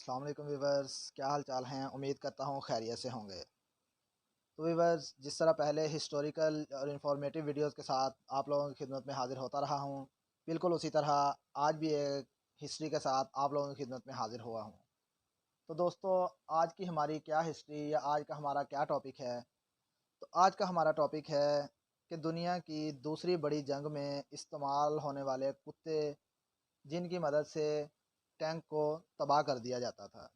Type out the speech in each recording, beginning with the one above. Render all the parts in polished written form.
السلام علیکم ویورز، کیا حال چال ہیں؟ امید کرتا ہوں خیریت سے ہوں گے۔ تو ویورز، جس طرح پہلے ہسٹوریکل اور انفارمیٹیو ویڈیوز کے ساتھ آپ لوگوں کی خدمت میں حاضر ہوتا رہا ہوں، بالکل اسی طرح آج بھی ایک ہسٹری کے ساتھ آپ لوگوں کی خدمت میں حاضر ہوا ہوں۔ تو دوستو، آج کی ہماری کیا ہسٹری یا آج کا ہمارا کیا ٹاپک ہے؟ تو آج کا ہمارا ٹاپک ہے کہ دنیا کی دوسری بڑی جنگ میں استعمال ہونے والے کتے جن کی مدد سے ٹینک کو تباہ کر دیا جاتا تھا۔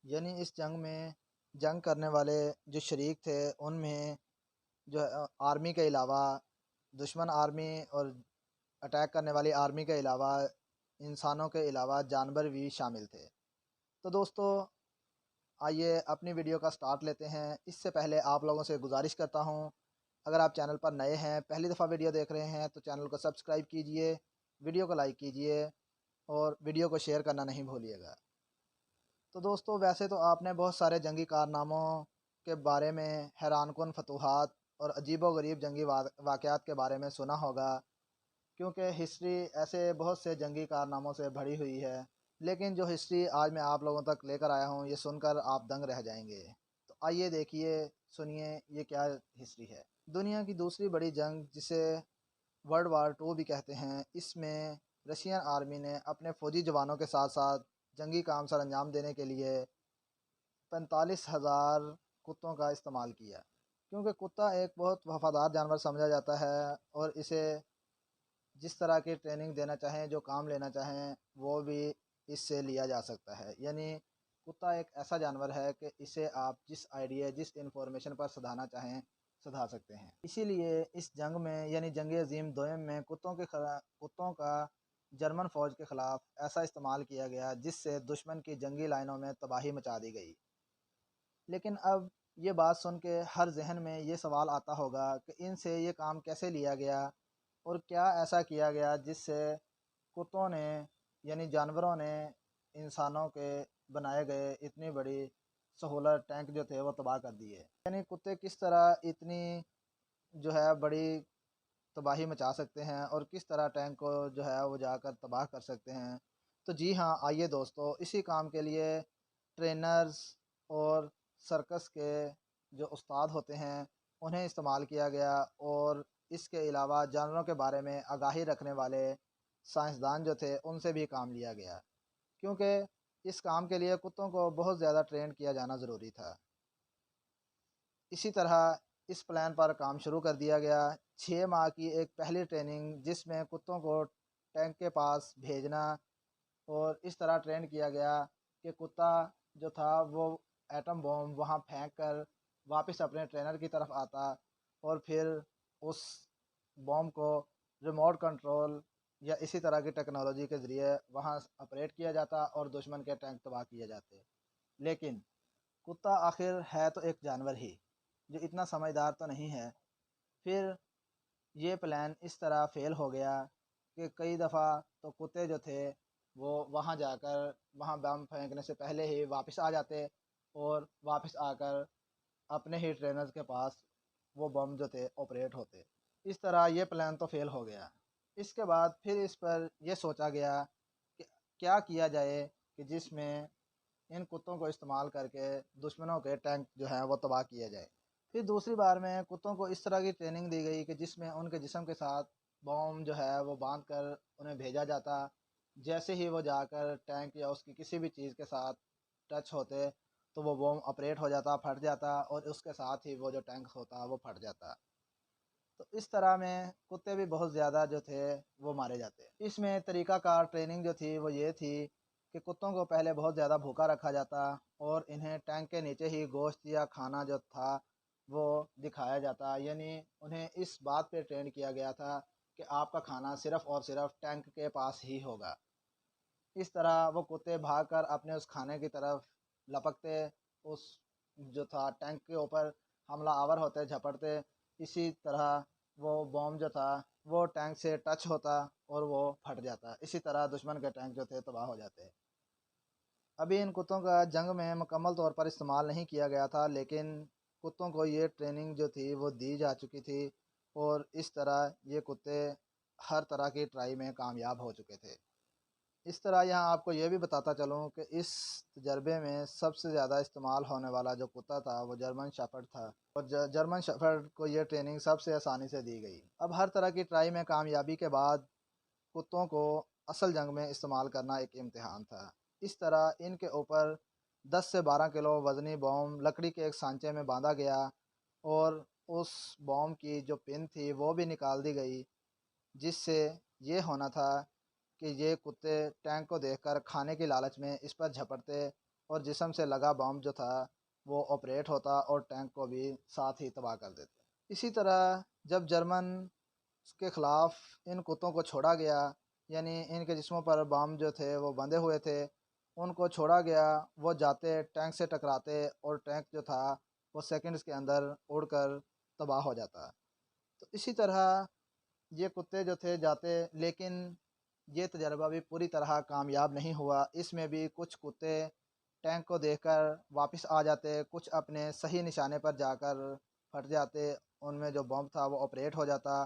یعنی اس جنگ میں جنگ کرنے والے جو شریک تھے ان میں جو آرمی کے علاوہ دشمن آرمی اور اٹیک کرنے والی آرمی کے علاوہ انسانوں کے علاوہ جانور بھی شامل تھے۔ تو دوستو، آئیے اپنی ویڈیو کا سٹارٹ لیتے ہیں۔ اس سے پہلے آپ لوگوں سے گزارش کرتا ہوں، اگر آپ چینل پر نئے ہیں، پہلی دفعہ ویڈیو دیکھ رہے ہیں تو چینل کو سبسکرائب کیجئے، ویڈیو کو لائک کیجئے اور ویڈیو کو شیئر کرنا نہیں بھولیے گا۔ تو دوستو، ویسے تو آپ نے بہت سارے جنگی کارناموں کے بارے میں، حیران کن فتوحات اور عجیب و غریب جنگی واقعات کے بارے میں سنا ہوگا، کیونکہ ہسٹری ایسے بہت سے جنگی کارناموں سے بھری ہوئی ہے۔ لیکن جو ہسٹری آج میں آپ لوگوں تک لے کر آیا ہوں، یہ سن کر آپ دنگ رہ جائیں گے۔ تو آئیے دیکھیے، سنیے یہ کیا ہسٹری ہے۔ دنیا کی دوسری بڑی جنگ، جسے ورلڈ وار 2 بھی کہتے ہیں، اس میں رشین آرمی نے اپنے فوجی جوانوں کے ساتھ ساتھ جنگی کام سر انجام دینے کے لیے 45,000 کتوں کا استعمال کیا، کیونکہ کتا ایک بہت وفادار جانور سمجھا جاتا ہے اور اسے جس طرح کی ٹریننگ دینا چاہیں، جو کام لینا چاہیں، وہ بھی اس سے لیا جا سکتا ہے۔ یعنی کتا ایک ایسا جانور ہے کہ اسے آپ جس آئیڈیا، جس انفارمیشن پر سدھانا چاہیں سدھا سکتے ہیں۔ اسی لیے اس جنگ میں، یعنی جنگ عظیم دوئم میں، کتوں کا جرمن فوج کے خلاف ایسا استعمال کیا گیا جس سے دشمن کی جنگی لائنوں میں تباہی مچا دی گئی۔ لیکن اب یہ بات سن کے ہر ذہن میں یہ سوال آتا ہوگا کہ ان سے یہ کام کیسے لیا گیا اور کیا ایسا کیا گیا جس سے کتوں نے، یعنی جانوروں نے، انسانوں کے بنائے گئے اتنی بڑی سہولت ٹینک جو تھے وہ تباہ کر دیے۔ یعنی کتے کس طرح اتنی جو ہے بڑی تباہی مچا سکتے ہیں اور کس طرح ٹینک کو جو ہے وہ جا کر تباہ کر سکتے ہیں۔ تو جی ہاں، آئیے دوستو، اسی کام کے لیے ٹرینرز اور سرکس کے جو استاد ہوتے ہیں انہیں استعمال کیا گیا، اور اس کے علاوہ جانوروں کے بارے میں آگاہی رکھنے والے سائنسدان جو تھے ان سے بھی کام لیا گیا، کیونکہ اس کام کے لیے کتوں کو بہت زیادہ ٹرین کیا جانا ضروری تھا۔ اسی طرح اس پلان پر کام شروع کر دیا گیا۔ 6 ماہ کی ایک پہلی ٹریننگ، جس میں کتوں کو ٹینک کے پاس بھیجنا اور اس طرح ٹرین کیا گیا کہ کتا جو تھا وہ ایٹم بوم وہاں پھینک کر واپس اپنے ٹرینر کی طرف آتا اور پھر اس بوم کو ریموٹ کنٹرول یا اسی طرح کی ٹیکنالوجی کے ذریعے وہاں آپریٹ کیا جاتا اور دشمن کے ٹینک تباہ کیے جاتے۔ لیکن کتا آخر ہے تو ایک جانور ہی، جو اتنا سمجھدار تو نہیں ہے۔ پھر یہ پلان اس طرح فیل ہو گیا کہ کئی دفعہ تو کتے جو تھے وہ وہاں جا کر، وہاں بم پھینکنے سے پہلے ہی واپس آ جاتے اور واپس آ کر اپنے ہی ٹرینرز کے پاس وہ بم جو تھے آپریٹ ہوتے۔ اس طرح یہ پلان تو فیل ہو گیا۔ اس کے بعد پھر اس پر یہ سوچا گیا کہ کیا کیا جائے کہ جس میں ان کتوں کو استعمال کر کے دشمنوں کے ٹینک جو ہیں وہ تباہ کیا جائے۔ پھر دوسری بار میں کتوں کو اس طرح کی ٹریننگ دی گئی کہ جس میں ان کے جسم کے ساتھ بوم جو ہے وہ باندھ کر انہیں بھیجا جاتا۔ جیسے ہی وہ جا کر ٹینک یا اس کی کسی بھی چیز کے ساتھ ٹچ ہوتے تو وہ بوم آپریٹ ہو جاتا، پھٹ جاتا، اور اس کے ساتھ ہی وہ جو ٹینک ہوتا وہ پھٹ جاتا۔ تو اس طرح میں کتے بھی بہت زیادہ جو تھے وہ مارے جاتے۔ اس میں طریقہ کار ٹریننگ جو تھی وہ یہ تھی کہ کتوں کو پہلے بہت زیادہ بھوکا رکھا جاتا اور انہیں ٹینک کے نیچے ہی گوشت یا کھانا جو تھا وہ دکھایا جاتا۔ یعنی انہیں اس بات پہ ٹرین کیا گیا تھا کہ آپ کا کھانا صرف اور صرف ٹینک کے پاس ہی ہوگا۔ اس طرح وہ کتے بھاگ کر اپنے اس کھانے کی طرف لپکتے، اس جو تھا ٹینک کے اوپر حملہ آور ہوتے، جھپٹتے۔ اسی طرح وہ بوم جو تھا وہ ٹینک سے ٹچ ہوتا اور وہ پھٹ جاتا۔ اسی طرح دشمن کے ٹینک جو تھے تباہ ہو جاتے۔ ابھی ان کتوں کا جنگ میں مکمل طور پر استعمال نہیں کیا گیا تھا، لیکن کتوں کو یہ ٹریننگ جو تھی وہ دی جا چکی تھی، اور اس طرح یہ کتے ہر طرح کی ٹرائی میں کامیاب ہو چکے تھے۔ اس طرح یہاں آپ کو یہ بھی بتاتا چلوں کہ اس تجربے میں سب سے زیادہ استعمال ہونے والا جو کتا تھا وہ جرمن شیفرڈ تھا، اور جرمن شیفرڈ کو یہ ٹریننگ سب سے آسانی سے دی گئی۔ اب ہر طرح کی ٹرائی میں کامیابی کے بعد کتوں کو اصل جنگ میں استعمال کرنا ایک امتحان تھا۔ اس طرح ان کے اوپر 10 سے 12 کلو وزنی بوم لکڑی کے ایک سانچے میں باندھا گیا، اور اس بوم کی جو پن تھی وہ بھی نکال دی گئی، جس سے یہ ہونا تھا کہ یہ کتے ٹینک کو دیکھ کر کھانے کی لالچ میں اس پر جھپٹتے، اور جسم سے لگا بم جو تھا وہ آپریٹ ہوتا اور ٹینک کو بھی ساتھ ہی تباہ کر دیتے۔ اسی طرح جب جرمن کے خلاف ان کتوں کو چھوڑا گیا، یعنی ان کے جسموں پر بم جو تھے وہ بندھے ہوئے تھے، ان کو چھوڑا گیا، وہ جاتے ٹینک سے ٹکراتے، اور ٹینک جو تھا وہ سیکنڈز کے اندر اڑ کر تباہ ہو جاتا۔ تو اسی طرح یہ کتے جو تھے جاتے، لیکن یہ تجربہ بھی پوری طرح کامیاب نہیں ہوا۔ اس میں بھی کچھ کتے ٹینک کو دیکھ کر واپس آ جاتے، کچھ اپنے صحیح نشانے پر جا کر پھٹ جاتے، ان میں جو بم تھا وہ آپریٹ ہو جاتا،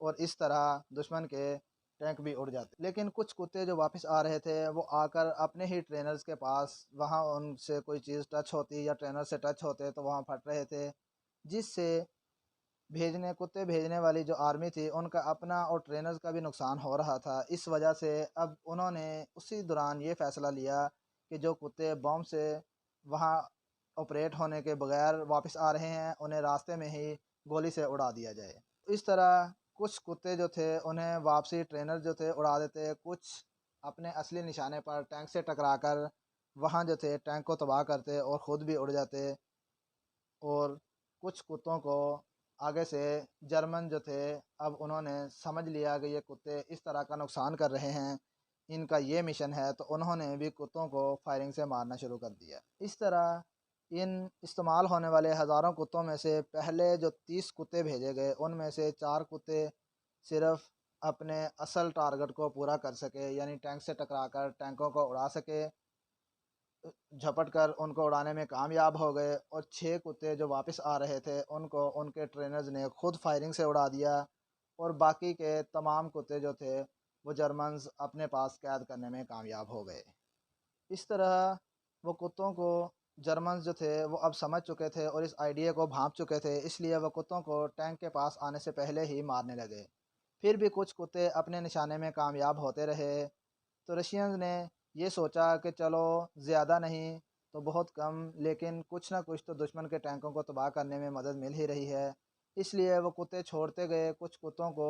اور اس طرح دشمن کے ٹینک بھی اڑ جاتے۔ لیکن کچھ کتے جو واپس آ رہے تھے وہ آ کر اپنے ہی ٹرینرز کے پاس، وہاں ان سے کوئی چیز ٹچ ہوتی یا ٹرینر سے ٹچ ہوتے تو وہاں پھٹ رہے تھے، جس سے کتے بھیجنے والی جو آرمی تھی ان کا اپنا اور ٹرینرز کا بھی نقصان ہو رہا تھا۔ اس وجہ سے اب انہوں نے اسی دوران یہ فیصلہ لیا کہ جو کتے بم سے وہاں آپریٹ ہونے کے بغیر واپس آ رہے ہیں انہیں راستے میں ہی گولی سے اڑا دیا جائے۔ اس طرح کچھ کتے جو تھے انہیں واپسی ٹرینر جو تھے اڑا دیتے، کچھ اپنے اصلی نشانے پر ٹینک سے ٹکرا کر وہاں جو تھے ٹینک کو تباہ کرتے اور خود بھی اڑ جاتے، اور کچھ کتوں کو آگے سے جرمن جو تھے اب انہوں نے سمجھ لیا کہ یہ کتے اس طرح کا نقصان کر رہے ہیں، ان کا یہ مشن ہے، تو انہوں نے بھی کتوں کو فائرنگ سے مارنا شروع کر دیا۔ اس طرح ان استعمال ہونے والے ہزاروں کتوں میں سے پہلے جو 30 کتے بھیجے گئے ان میں سے 4 کتے صرف اپنے اصل ٹارگٹ کو پورا کر سکے، یعنی ٹینک سے ٹکرا کر ٹینکوں کو اڑا سکے، جھپٹ کر ان کو اڑانے میں کامیاب ہو گئے، اور 6 کتے جو واپس آ رہے تھے ان کو ان کے ٹرینرز نے خود فائرنگ سے اڑا دیا، اور باقی کے تمام کتے جو تھے وہ جرمنز اپنے پاس قید کرنے میں کامیاب ہو گئے۔ اس طرح وہ کتوں کو جرمنز جو تھے وہ اب سمجھ چکے تھے اور اس آئیڈیا کو بھانپ چکے تھے، اس لیے وہ کتوں کو ٹینک کے پاس آنے سے پہلے ہی مارنے لگے۔ پھر بھی کچھ کتے اپنے نشانے میں کامیاب ہوتے رہے، تو رشینز نے یہ سوچا کہ چلو زیادہ نہیں تو بہت کم، لیکن کچھ نہ کچھ تو دشمن کے ٹینکوں کو تباہ کرنے میں مدد مل ہی رہی ہے، اس لیے وہ کتے چھوڑتے گئے۔ کچھ کتوں کو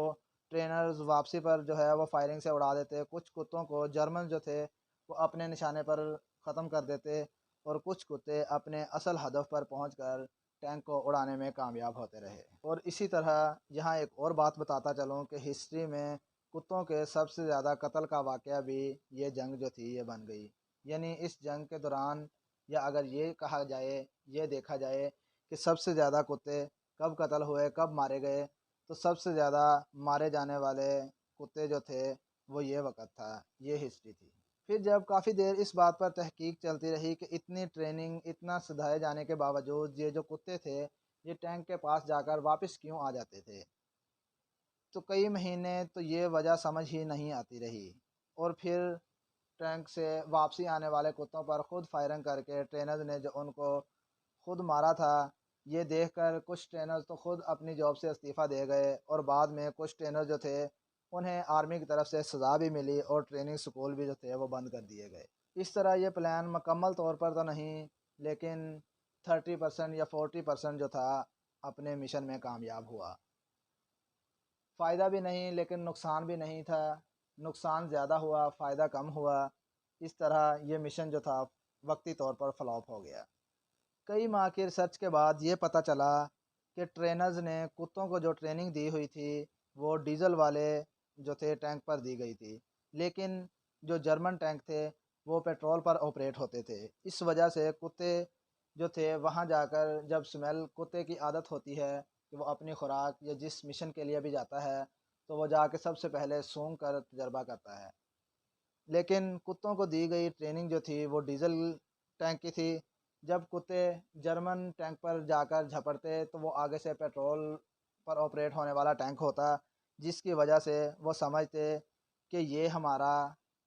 ٹرینرز واپسی پر جو ہے وہ فائرنگ سے اڑا دیتے، کچھ کتوں کو جرمن جو تھے وہ اپنے نشانے پر ختم کر دیتے، اور کچھ کتے اپنے اصل ہدف پر پہنچ کر ٹینک کو اڑانے میں کامیاب ہوتے رہے۔ اور اسی طرح یہاں ایک اور بات بتاتا چلوں کہ ہسٹری میں کتوں کے سب سے زیادہ قتل کا واقعہ بھی یہ جنگ جو تھی یہ بن گئی، یعنی اس جنگ کے دوران، یا اگر یہ کہا جائے، یہ دیکھا جائے کہ سب سے زیادہ کتے کب قتل ہوئے، کب مارے گئے، تو سب سے زیادہ مارے جانے والے کتے جو تھے وہ یہ وقت تھا، یہ ہسٹری تھی۔ پھر جب کافی دیر اس بات پر تحقیق چلتی رہی کہ اتنی ٹریننگ، اتنا سدھائے جانے کے باوجود یہ جو کتے تھے یہ ٹینک کے پاس جا کر واپس کیوں آ جاتے تھے، تو کئی مہینے تو یہ وجہ سمجھ ہی نہیں آتی رہی، اور پھر ٹینک سے واپسی آنے والے کتوں پر خود فائرنگ کر کے ٹرینرز نے جو ان کو خود مارا تھا، یہ دیکھ کر کچھ ٹرینرز تو خود اپنی جاب سے استعفیٰ دے گئے، اور بعد میں کچھ ٹرینر جو تھے انہیں آرمی کی طرف سے سزا بھی ملی، اور ٹریننگ سکول بھی جو تھے وہ بند کر دیے گئے۔ اس طرح یہ پلان مکمل طور پر تو نہیں، لیکن 30% یا 40% جو تھا اپنے مشن میں کامیاب ہوا۔ فائدہ بھی نہیں لیکن نقصان بھی نہیں تھا، نقصان زیادہ ہوا، فائدہ کم ہوا، اس طرح یہ مشن جو تھا وقتی طور پر فلاپ ہو گیا۔ کئی ماہ کی ریسرچ کے بعد یہ پتہ چلا کہ ٹرینرز نے کتوں کو جو ٹریننگ دی ہوئی تھی وہ ڈیزل والے جو تھے ٹینک پر دی گئی تھی، لیکن جو جرمن ٹینک تھے وہ پیٹرول پر آپریٹ ہوتے تھے۔ اس وجہ سے کتے جو تھے وہاں جا کر جب سمیل، کتے کی عادت ہوتی ہے کہ وہ اپنی خوراک یا جس مشن کے لیے بھی جاتا ہے تو وہ جا کے سب سے پہلے سونگھ کر تجربہ کرتا ہے، لیکن کتوں کو دی گئی ٹریننگ جو تھی وہ ڈیزل ٹینک کی تھی۔ جب کتے جرمن ٹینک پر جا کر جھپڑتے تو وہ آگے سے پیٹرول پر آپریٹ ہونے والا ٹینک ہوتا، جس کی وجہ سے وہ سمجھتے کہ یہ ہمارا